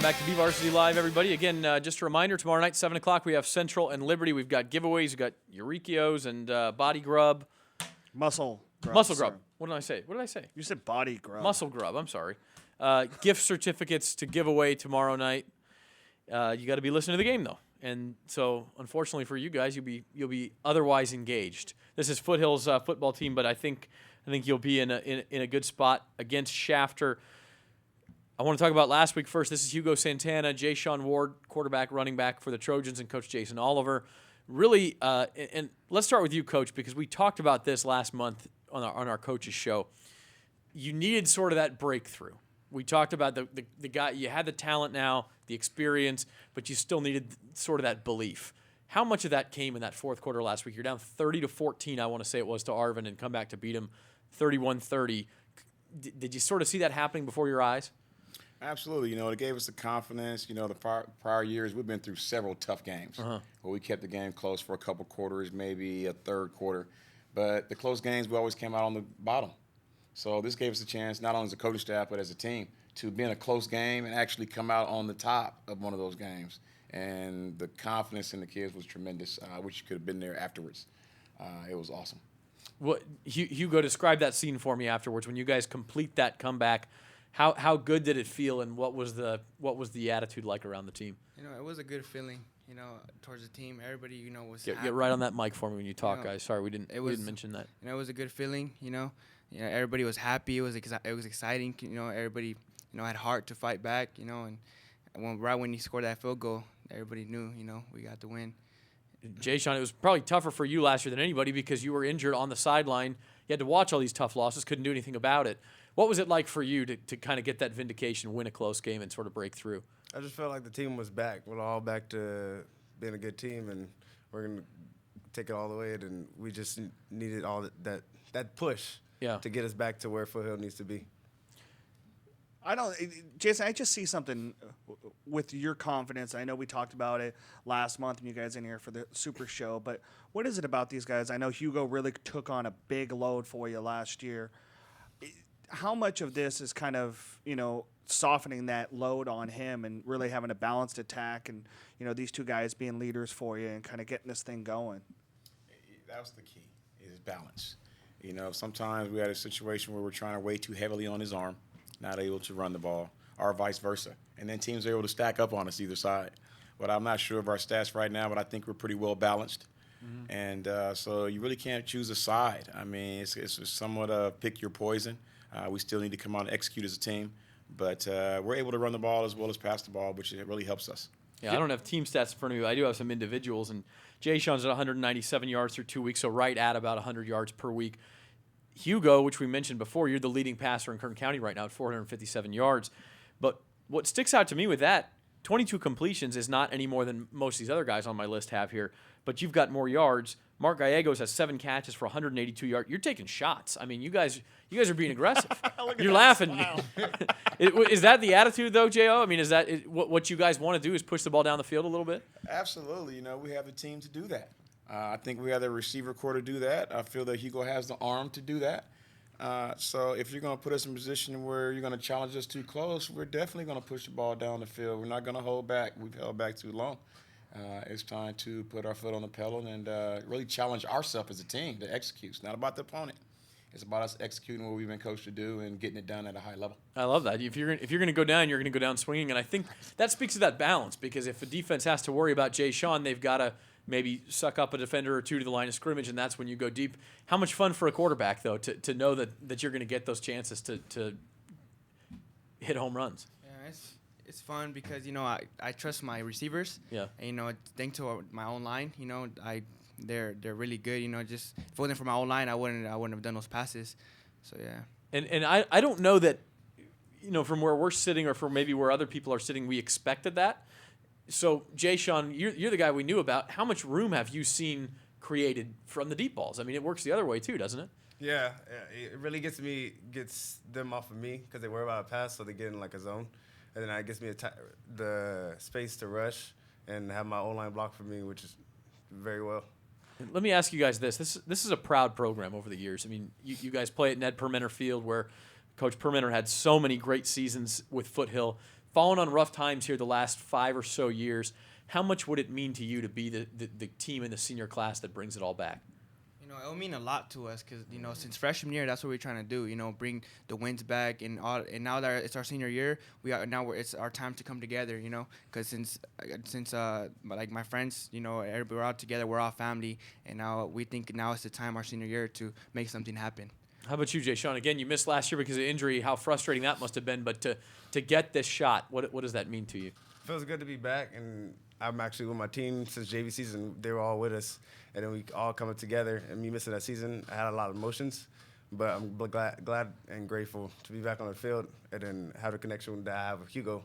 back to BVarsity Live, everybody. Again, just a reminder, tomorrow night, 7 o'clock, we have Central and Liberty. We've got giveaways. We've got Eurekios and Body Grub. Muscle Grub. Muscle Grub. What did I say? What did I say? You said Body Grub. Muscle Grub. I'm sorry. Gift certificates to give away tomorrow night. You got to be listening to the game, though. And so, unfortunately for you guys, you'll be otherwise engaged. This is Foothill's football team, but I think you'll be in a good spot against Shafter. I want to talk about last week first. This is Hugo Santana, Jay Sean Ward, quarterback, running back for the Trojans, and Coach Jason Oliver. Really, and let's start with you, Coach, because we talked about this last month on our coaches show. You needed sort of that breakthrough. We talked about the guy. You had the talent now, the experience, but you still needed sort of that belief. How much of that came in that fourth quarter last week? You're down 30-14, I want to say it was, to Arvin, and come back to beat him 31-30. Did you sort of see that happening before your eyes? Absolutely. It gave us the confidence. The prior years, we've been through several tough games where we kept the game close for a couple quarters, maybe a third quarter. But the close games, we always came out on the bottom. So this gave us a chance, not only as a coaching staff, but as a team, to be in a close game and actually come out on the top of one of those games. And the confidence in the kids was tremendous. I wish you could have been there afterwards. It was awesome. Hugo, describe that scene for me afterwards when you guys complete that comeback. How good did it feel, and what was the attitude like around the team? It was a good feeling, towards the team. Everybody, was happy. Get right on that mic for me when you talk, guys. Sorry, we didn't mention that. It was a good feeling, everybody was happy. It was exciting, everybody, had heart to fight back, and right when you scored that field goal, everybody knew, we got the win. Jay Sean, it was probably tougher for you last year than anybody because you were injured on the sideline. You had to watch all these tough losses, couldn't do anything about it. What was it like for you to kind of get that vindication, win a close game, and sort of break through? I just felt like the team was back. We're all back to being a good team, and we're going to take it all the way. And we just needed all that push to get us back to where Foothill needs to be. Jason, I just see something with your confidence. I know we talked about it last month and you guys in here for the Super Show, but what is it about these guys? I know Hugo really took on a big load for you last year. How much of this is kind of, softening that load on him and really having a balanced attack and, these two guys being leaders for you and kind of getting this thing going? That was the key, is balance. Sometimes we had a situation where we're trying to weigh too heavily on his arm, not able to run the ball, or vice versa. And then teams are able to stack up on us either side. But I'm not sure of our stats right now, but I think we're pretty well balanced. Mm-hmm. And so you really can't choose a side. I mean, it's somewhat of pick your poison. We still need to come out and execute as a team. But we're able to run the ball as well as pass the ball, which really helps us. Yeah, I don't have team stats in front of me. I do have some individuals. And Jay Sean's at 197 yards through 2 weeks, so right at about 100 yards per week. Hugo, which we mentioned before, you're the leading passer in Kern County right now at 457 yards. But what sticks out to me with that, 22 completions is not any more than most of these other guys on my list have here. But you've got more yards. Mark Gallegos has 7 catches for 182 yards. You're taking shots. I mean, you guys are being aggressive. You're laughing. Is that the attitude, though, J.O.? I mean, is that what you guys want to do is push the ball down the field a little bit? Absolutely. We have the team to do that. I think we have the receiver core to do that. I feel that Hugo has the arm to do that. So if you're going to put us in a position where you're going to challenge us too close, we're definitely going to push the ball down the field. We're not going to hold back. We've held back too long. It's time to put our foot on the pedal and really challenge ourselves as a team to execute. It's not about the opponent. It's about us executing what we've been coached to do and getting it done at a high level. I love that. If you're going to go down, you're going to go down swinging. And I think that speaks to that balance because if a defense has to worry about Jay Sean, they've got to maybe suck up a defender or two to the line of scrimmage, and that's when you go deep. How much fun for a quarterback, though, to know that you're going to get those chances to hit home runs? Yeah, it's fun because, I trust my receivers. Yeah. And, thanks to my own line, they're really good. Just if it wasn't for my own line, I wouldn't have done those passes. So, yeah. And I don't know that, from where we're sitting or from maybe where other people are sitting, we expected that. So, Jay Sean, you're the guy we knew about. How much room have you seen created from the deep balls? I mean, it works the other way too, doesn't it? Yeah, it really gets them off of me because they worry about a pass, so they get in like a zone. And then it gets me the space to rush and have my O-line block for me, which is very well. Let me ask you guys this. This is a proud program over the years. I mean, you guys play at Ned Permenter Field where Coach Permenter had so many great seasons with Foothill. fallen on rough times here the last 5 or so years. How much would it mean to you to be the team in the senior class that brings it all back? You know, it'll mean a lot to us because, you know, since freshman year, that's what we're trying to do. You know, bring the wins back, and now that it's our senior year, it's our time to come together. You know, because since like my friends, you know, everybody, we're all together, we're all family, and now we think now is the time, our senior year, to make something happen. How about you, Jay Sean? Again, you missed last year because of injury. How frustrating that must have been. But to get this shot, what does that mean to you? Feels good to be back, and I'm actually with my team since JV season. They were all with us, and then we all coming together. And me missing that season, I had a lot of emotions, but I'm glad and grateful to be back on the field and then have the connection that I have with Hugo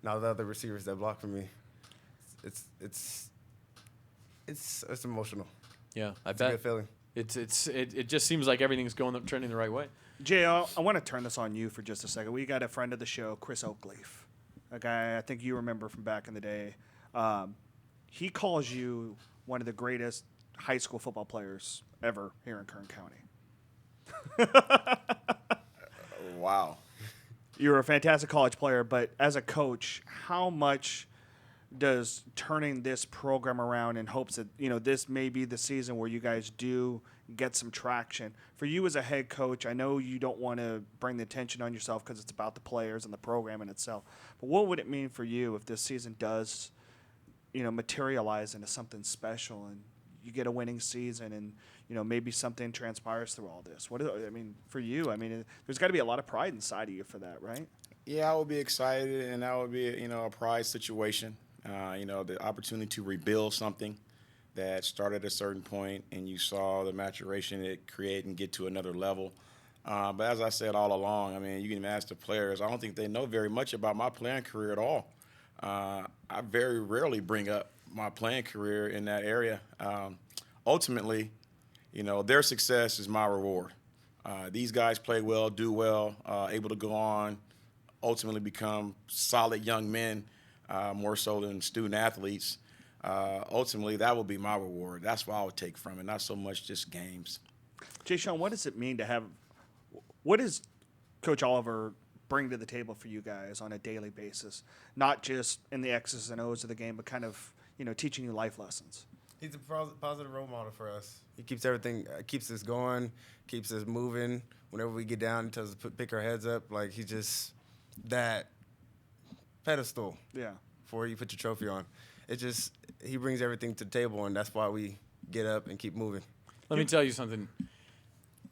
and all the other receivers that block for me. It's emotional. Yeah, I bet. It's a good feeling. It just seems like everything's trending the right way. Jay, I want to turn this on you for just a second. We got a friend of the show, Chris Oakleaf, a guy I think you remember from back in the day. He calls you one of the greatest high school football players ever here in Kern County. Wow. You were a fantastic college player, but as a coach, how much does turning this program around in hopes that, you know, this may be the season where you guys do get some traction? For you as a head coach, I know you don't want to bring the attention on yourself because it's about the players and the program in itself, but what would it mean for you if this season does, you know, materialize into something special and you get a winning season and, you know, maybe something transpires through all this? For you, there's got to be a lot of pride inside of you for that, right? Yeah, I would be excited, and that would be, you know, a pride situation. You know, the opportunity to rebuild something that started at a certain point, and you saw the maturation it create and get to another level. But as I said all along, I mean, you can ask the players. I don't think they know very much about my playing career at all. I very rarely bring up my playing career in that area. Ultimately, you know, their success is my reward. These guys play well, do well, able to go on, ultimately become solid young men, more so than student athletes. Ultimately, that will be my reward. That's what I would take from it, not so much just games. Jay Sean, what does it mean to have – what does Coach Oliver bring to the table for you guys on a daily basis, not just in the X's and O's of the game, but kind of, you know, teaching you life lessons? He's a positive role model for us. He keeps everything, keeps us going, keeps us moving. Whenever we get down, he tells us to pick our heads up. Like, he's just that pedestal. Yeah. Before you put your trophy on. He brings everything to the table, and that's why we get up and keep moving. Let me tell you something.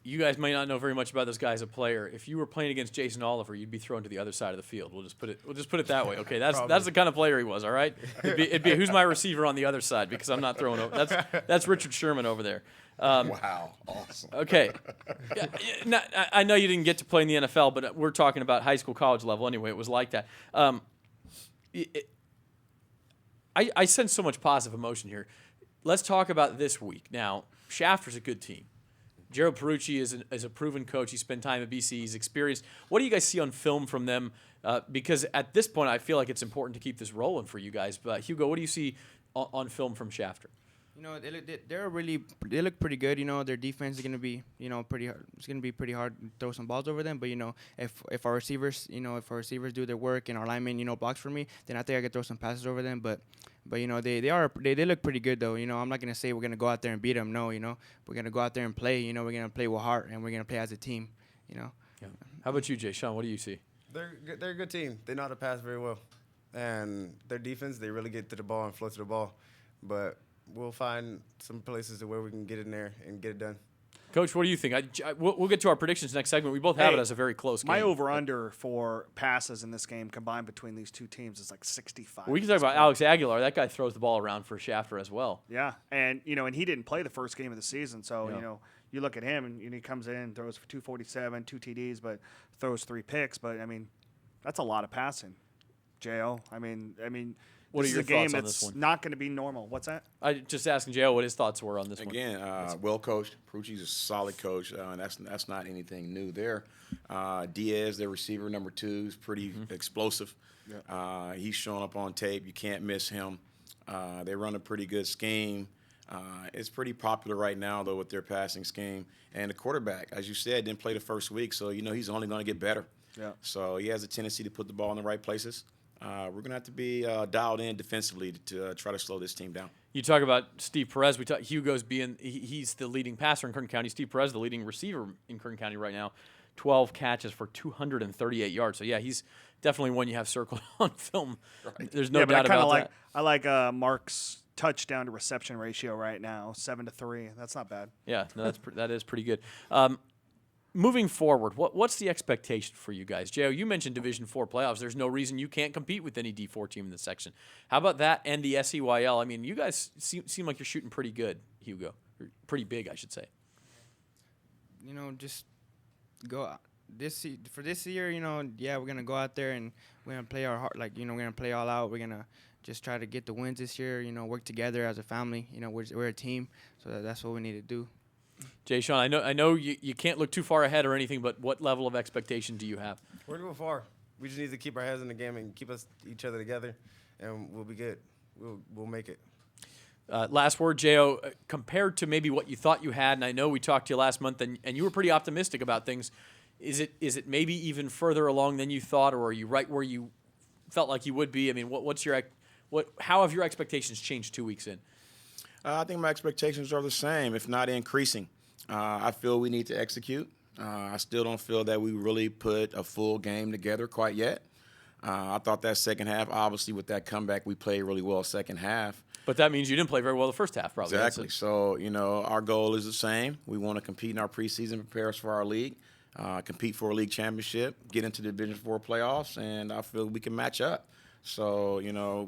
You guys may not know very much about this guy as a player. If you were playing against Jason Oliver, you'd be thrown to the other side of the field. We'll just put it that way. Okay, that's the kind of player he was. All right. It'd be who's my receiver on the other side, because I'm not throwing over. That's Richard Sherman over there. Wow, awesome. Okay. I know you didn't get to play in the NFL, but we're talking about high school, college level. Anyway, it was like that. I sense so much positive emotion here. Let's talk about this week. Now, Shafter's a good team. Gerald Perucci is a proven coach. He spent time at BC. He's experienced. What do you guys see on film from them? Because at this point, I feel like it's important to keep this rolling for you guys. But Hugo, what do you see on film from Shafter? You know, they look pretty good. You know, their defense is gonna be, you know, pretty hard. It's gonna be pretty hard to throw some balls over them. But you know, if our receivers, do their work and our linemen, you know, blocks for me, then I think I could throw some passes over them. But you know, they look pretty good though. You know, I'm not gonna say we're gonna go out there and beat them. No, you know, we're gonna go out there and play. You know, we're gonna play with heart and we're gonna play as a team. You know. Yeah. How about you, Jay Sean? What do you see? They're a good team. They know how to pass very well, and their defense, they really get to the ball and flow to the ball. But we'll find some places where we can get in there and get it done. Coach, what do you think? We'll get to our predictions next segment. We both have it as a very close game. My over-under for passes in this game combined between these two teams is like 65. We can talk about Alex Aguilar. That guy throws the ball around for Shafter as well. Yeah, and you know, and he didn't play the first game of the season, so you know, you look at him and he comes in and throws for 247, 2 TDs, but throws 3 picks. But I mean, that's a lot of passing. Jo, I mean. What this are your is a game thoughts on that's this one? not going to be normal. What's that? I just asking Jo what his thoughts were on this one. Again, well coached. Perucci's a solid coach. And that's not anything new there. Diaz, their receiver, number 2, is pretty explosive. Yeah. He's showing up on tape. You can't miss him. They run a pretty good scheme. It's pretty popular right now, though, with their passing scheme. And the quarterback, as you said, didn't play the first week, so you know he's only going to get better. Yeah. So he has a tendency to put the ball in the right places. we're going to have to be dialed in defensively to try to slow this team down. You talk about Steve Perez. Hugo's he's the leading passer in Kern County. Steve Perez, the leading receiver in Kern County right now. 12 catches for 238 yards. So, yeah, he's definitely one you have circled on film. Right. There's no doubt about that. I like Mark's touchdown to reception ratio right now, 7-3. That's not bad. Yeah, no, that is pretty good. Moving forward, what's the expectation for you guys? J.O., you mentioned Division IV playoffs. There's no reason you can't compete with any D4 team in this section. How about that and the SEYL? I mean, you guys seem like you're shooting pretty good, Hugo. Or pretty big, I should say. Just go out. For this year, we're gonna go out there and we're gonna play our heart, we're gonna play all out. We're gonna just try to get the wins this year. Work together as a family. We're a team, so that's what we need to do. Jay Sean, I know you can't look too far ahead or anything, but what level of expectation do you have? We're going far. We just need to keep our heads in the game and keep each other together, and we'll be good. We'll make it. Last word, J.O., compared to maybe what you thought you had, and I know we talked to you last month, and you were pretty optimistic about things. Is it maybe even further along than you thought, or are you right where you felt like you would be? I mean, how have your expectations changed 2 weeks in? I think my expectations are the same, if not increasing. I feel we need to execute. I still don't feel that we really put a full game together quite yet. I thought that second half, obviously with that comeback, we played really well second half. But that means you didn't play very well the first half, probably. Exactly. So, our goal is the same. We want to compete in our preseason, prepare us for our league, compete for a league championship, get into the Division IV playoffs, and I feel we can match up. So,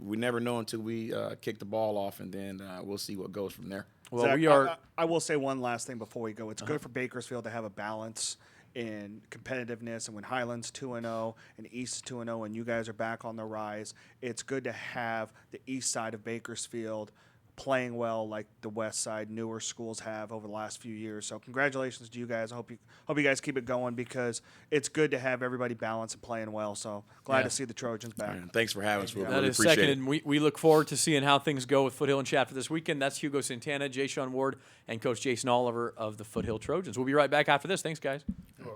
we never know until we kick the ball off, and then we'll see what goes from there. Well, Zach, I will say one last thing before we go. It's good for Bakersfield to have a balance in competitiveness, and when Highlands 2-0 and East 2-0 and you guys are back on the rise, it's good to have the east side of Bakersfield playing well like the west side newer schools have over the last few years. So congratulations to you guys. I hope you guys keep it going, because it's good to have everybody balanced and playing well. So glad to see the Trojans back. Right, thanks for having us. We that really is appreciate second, it. and we look forward to seeing how things go with Foothill and Shafter this weekend. That's Hugo Santana, Jay Sean Ward, and Coach Jason Oliver of the Foothill Trojans. We'll be right back after this. Thanks, guys.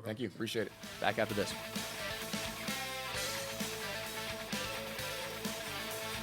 Thank you. Appreciate it. Back after this.